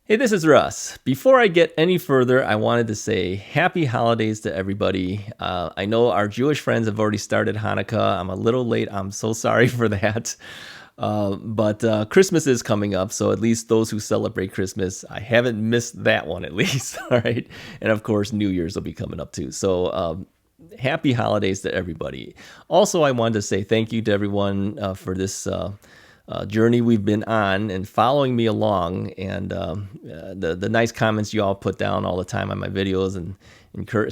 Hey, this is Russ. Before I get any further, I wanted to say happy holidays to everybody. I know our Jewish friends have already started Hanukkah. I'm a little late. I'm so sorry for that. But Christmas is coming up, so at least those who celebrate Christmas, I haven't missed that one at least. All right. And of course, New Year's will be coming up too. So happy holidays to everybody. Also, I wanted to say thank you to everyone for this journey we've been on and following me along, and the nice comments you all put down all the time on my videos and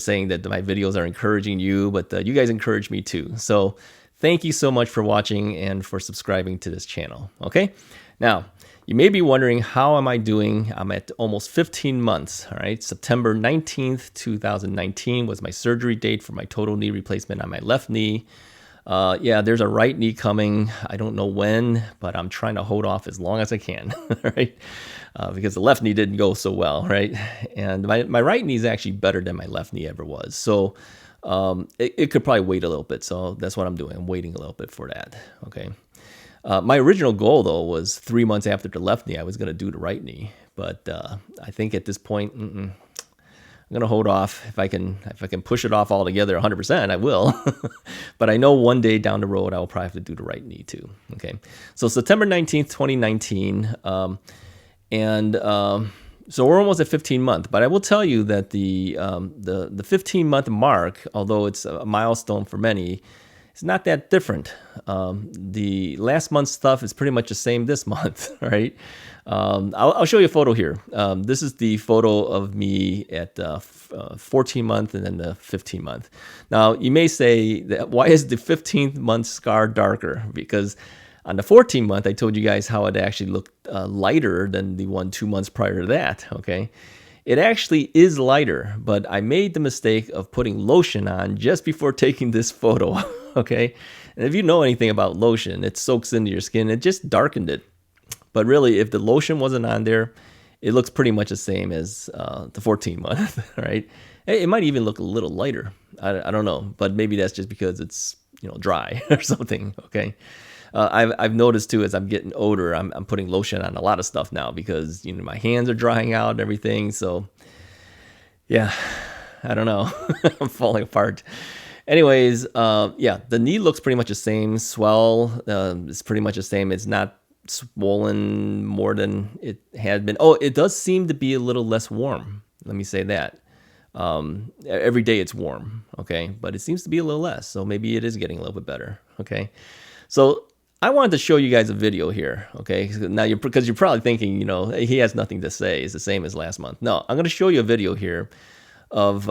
saying that my videos are encouraging you, but you guys encourage me too. So thank you so much for watching and for subscribing to this channel. Okay, now you may be wondering, how am I doing? I'm at almost 15 months. All right, September 19th, 2019 was my surgery date for my total knee replacement on my left knee. Yeah, there's a right knee coming. I don't know when, but I'm trying to hold off as long as I can, right? Because the left knee didn't go so well, right? And my right knee is actually better than my left knee ever was. So it could probably wait a little bit. So that's what I'm doing. I'm waiting a little bit for that, okay? My original goal, though, was 3 months after the left knee, I was going to do the right knee. But I think at this point, I'm gonna hold off. If I can push it off altogether 100%, I will. But I know one day down the road I will probably have to do the right knee too. Okay, so September 19th, 2019, so we're almost at 15 months. But I will tell you that the 15-month mark, although it's a milestone for many, it's not that different. The last month's stuff is pretty much the same this month, right? I'll show you a photo here. This is the photo of me at 14 month and then the 15 month. Now, you may say, that why is the 15th month scar darker? Because on the 14th month, I told you guys how it actually looked lighter than the 2 months prior to that, okay? It actually is lighter, but I made the mistake of putting lotion on just before taking this photo, okay? And if you know anything about lotion, it soaks into your skin. It just darkened it. But really, if the lotion wasn't on there, it looks pretty much the same as the 14 month, right? It might even look a little lighter. I don't know, but maybe that's just because it's dry or something, okay? I've noticed too, as I'm getting older, I'm putting lotion on a lot of stuff now because my hands are drying out and everything. So yeah, I don't know. I'm falling apart. Anyways, yeah, the knee looks pretty much the same. Swell is pretty much the same. It's not swollen more than it had been. Oh, it does seem to be a little less warm. Let me say that. Every day it's warm, okay? But it seems to be a little less. So maybe it is getting a little bit better, okay? So I wanted to show you guys a video here, okay? Now, because you're probably thinking, he has nothing to say. It's the same as last month. No, I'm going to show you a video here of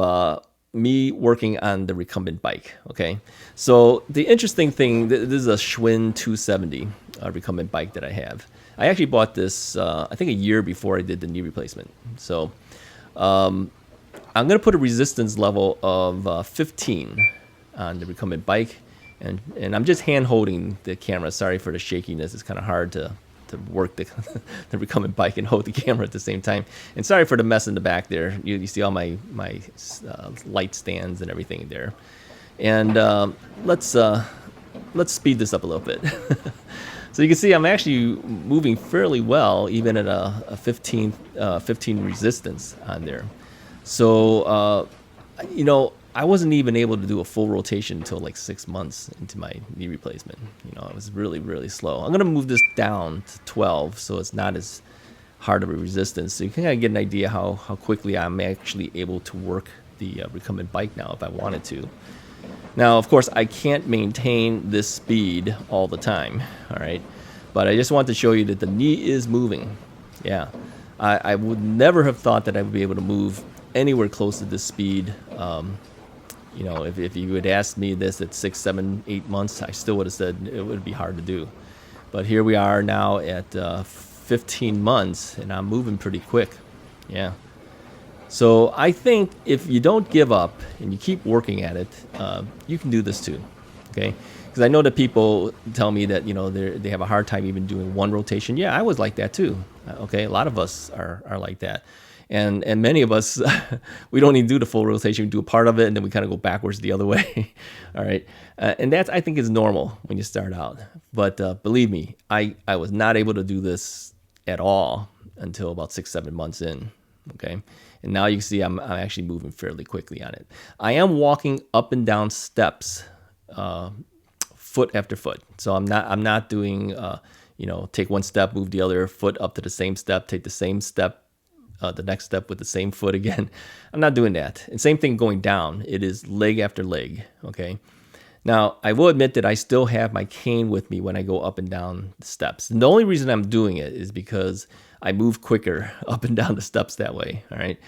me working on the recumbent bike, okay? So the interesting thing, this is a Schwinn 270 recumbent bike that I have. I actually bought this, I think a year before I did the knee replacement. So I'm going to put a resistance level of 15 on the recumbent bike. And I'm just hand holding the camera. Sorry for the shakiness. It's kind of hard to work the recumbent bike and hold the camera at the same time. And sorry for the mess in the back there. You see all my light stands and everything there. And let's speed this up a little bit. So you can see I'm actually moving fairly well, even at a 15 resistance on there. So I wasn't even able to do a full rotation until like 6 months into my knee replacement. It was really, really slow. I'm going to move this down to 12 so it's not as hard of a resistance. So you can kind of get an idea how quickly I'm actually able to work the recumbent bike now if I wanted to. Now, of course, I can't maintain this speed all the time, all right? But I just want to show you that the knee is moving. Yeah, I would never have thought that I would be able to move anywhere close to this speed. If you had asked me this at 6, 7, 8 months, I still would have said it would be hard to do. But here we are now at 15 months, and I'm moving pretty quick. Yeah. So I think if you don't give up and you keep working at it, you can do this too. Okay. Because I know that people tell me that they have a hard time even doing one rotation. Yeah, I was like that too. Okay, a lot of us are like that. And many of us, we don't even do the full rotation. We do a part of it, and then we kind of go backwards the other way. All right. And that's, I think, is normal when you start out. But believe me, I was not able to do this at all until about 6-7 months in. Okay. And now you can see I'm actually moving fairly quickly on it. I am walking up and down steps, foot after foot. So I'm not doing, take one step, move the other foot up to the same step, take the same step, the next step with the same foot again. I'm not doing that. And same thing going down. It is leg after leg. Okay. Now, I will admit that I still have my cane with me when I go up and down the steps. And the only reason I'm doing it is because I move quicker up and down the steps that way. All right.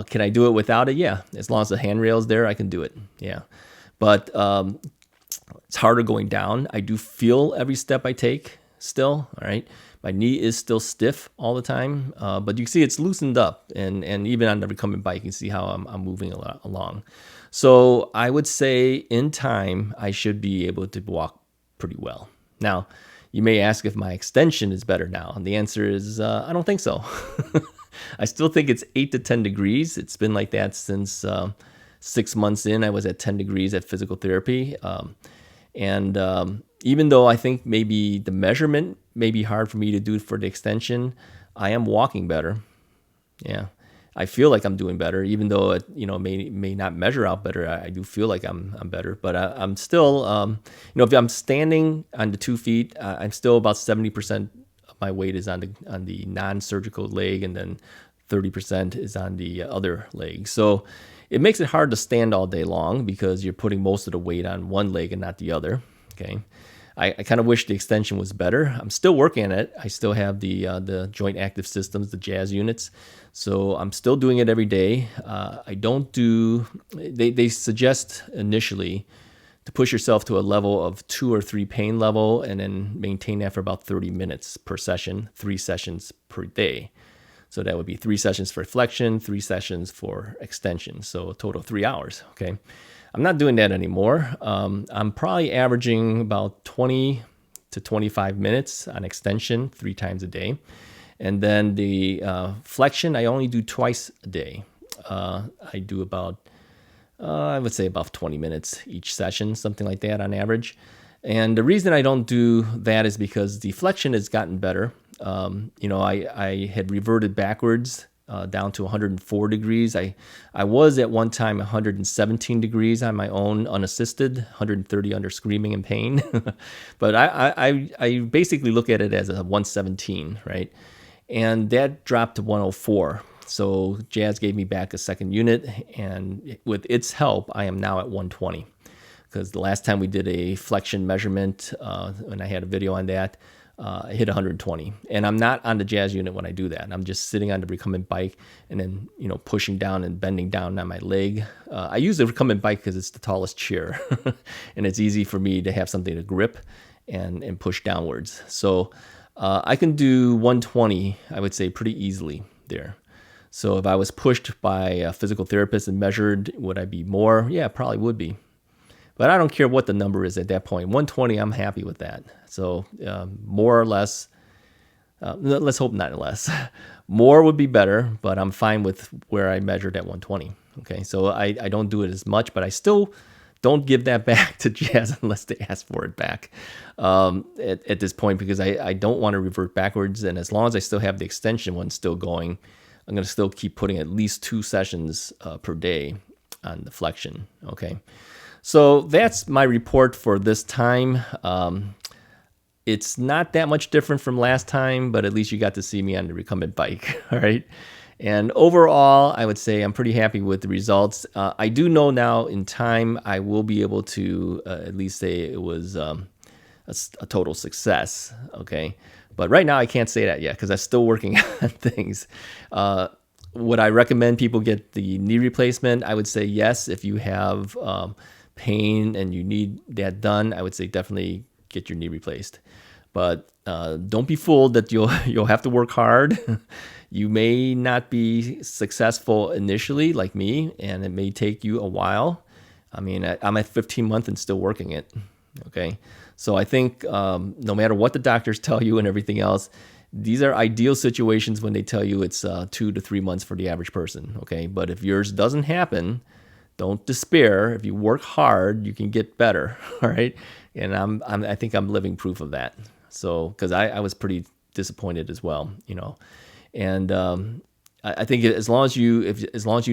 Can I do it without it? Yeah. As long as the handrail is there, I can do it. Yeah. But it's harder going down. I do feel every step I take still. All right. My knee is still stiff all the time. But you can see it's loosened up. And even on the recumbent bike, you can see how I'm moving along. So I would say in time, I should be able to walk pretty well. Now, you may ask if my extension is better now. And the answer is, I don't think so. I still think it's 8 to 10 degrees. It's been like that since 6 months in. I was at 10 degrees at physical therapy. Even though I think maybe the measurement may be hard for me to do for the extension, I am walking better. Yeah. I feel like I'm doing better, even though it may not measure out better. I do feel like I'm better, but I'm still if I'm standing on the 2 feet, I'm still about 70% of my weight is on the non-surgical leg, and then 30% is on the other leg. So it makes it hard to stand all day long because you're putting most of the weight on one leg and not the other. Okay. I kind of wish the extension was better. I'm still working on it. I still have the joint active systems, the jazz units. So I'm still doing it every day. I don't do, they suggest initially to push yourself to a level of 2 or 3 pain level and then maintain that for about 30 minutes per session, 3 sessions per day. So that would be 3 sessions for flexion, 3 sessions for extension. So a total of 3 hours. Okay. I'm not doing that anymore. I'm probably averaging about 20 to 25 minutes on extension 3 times a day. And then the flexion, I only do twice a day. I do about, I would say about 20 minutes each session, something like that on average. And the reason I don't do that is because the flexion has gotten better. I had reverted backwards down to 104 degrees. I was at one time 117 degrees on my own, unassisted, 130 under screaming and pain. But I basically look at it as a 117, right? And that dropped to 104. So Jazz gave me back a second unit, and with its help, I am now at 120. Because the last time we did a flexion measurement, and I had a video on that, I hit 120, and I'm not on the Jazz unit when I do that. I'm just sitting on the recumbent bike and then, pushing down and bending down on my leg. I use the recumbent bike because it's the tallest chair and it's easy for me to have something to grip and push downwards. So I can do 120, I would say, pretty easily there. So if I was pushed by a physical therapist and measured, would I be more? Yeah, probably would be. But I don't care what the number is at that point. 120, I'm happy with that. So more or less, let's hope not less. More would be better, but I'm fine with where I measured at 120. Okay, so I don't do it as much, but I still don't give that back to Jazz unless they ask for it back at this point, because I don't want to revert backwards. And as long as I still have the extension one still going, I'm going to still keep putting at least 2 sessions per day on the flexion. Okay. So that's my report for this time. It's not that much different from last time, but at least you got to see me on the recumbent bike. All right. And overall, I would say I'm pretty happy with the results. I do know now in time I will be able to at least say it was a total success. Okay. But right now I can't say that yet because I'm still working on things. Would I recommend people get the knee replacement? I would say yes. If you have pain and you need that done, I would say definitely get your knee replaced. But don't be fooled that you'll have to work hard. You may not be successful initially like me, and it may take you a while. I mean, I'm at 15 months and still working it. Okay. So I think no matter what the doctors tell you and everything else, these are ideal situations when they tell you it's 2 to 3 months for the average person. Okay. But if yours doesn't happen, don't despair. If you work hard, you can get better. All right. And I think I'm living proof of that. So, because I was pretty disappointed as well, And I think as long as you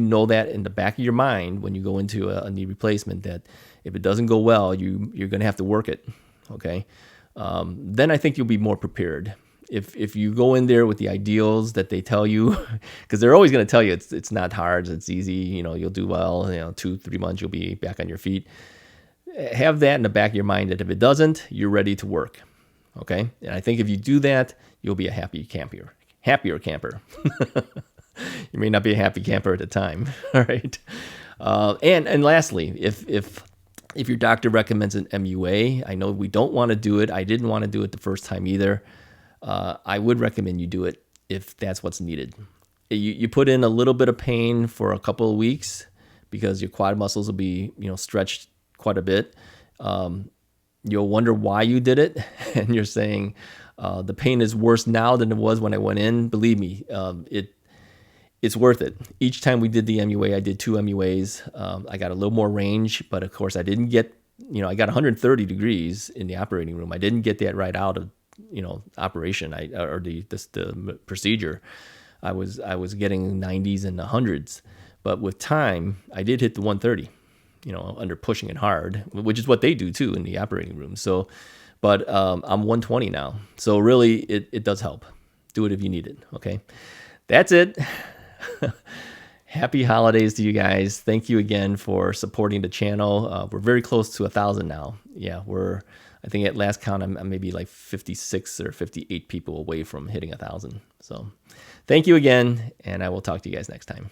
know that in the back of your mind when you go into a knee replacement, that if it doesn't go well, you're going to have to work it. Okay, then I think you'll be more prepared. If you go in there with the ideals that they tell you, because they're always going to tell you it's not hard, it's easy, you'll do well, 2-3 months you'll be back on your feet. Have that in the back of your mind that if it doesn't, you're ready to work. Okay, and I think if you do that, you'll be a happier camper. You may not be a happy camper at the time. All right. And lastly, if your doctor recommends an MUA, I know we don't want to do it. I didn't want to do it the first time either. I would recommend you do it if that's what's needed. You put in a little bit of pain for a couple of weeks because your quad muscles will be stretched quite a bit. You'll wonder why you did it, and you're saying the pain is worse now than it was when I went in. Believe me, it's worth it. Each time we did the MUA, I did 2 MUAs. I got a little more range, but of course I didn't get, I got 130 degrees in the operating room. I didn't get that right out of, operation or the procedure. I was getting 90s and 100s, but with time I did hit the 130, under pushing it hard, which is what they do too in the operating room. So, but I'm 120 now. So really it does help. Do it if you need it. Okay. That's it. Happy holidays to you guys. Thank you again for supporting the channel. We're very close to 1,000 now. Yeah, I think at last count, I'm maybe like 56 or 58 people away from hitting 1,000. So thank you again, and I will talk to you guys next time.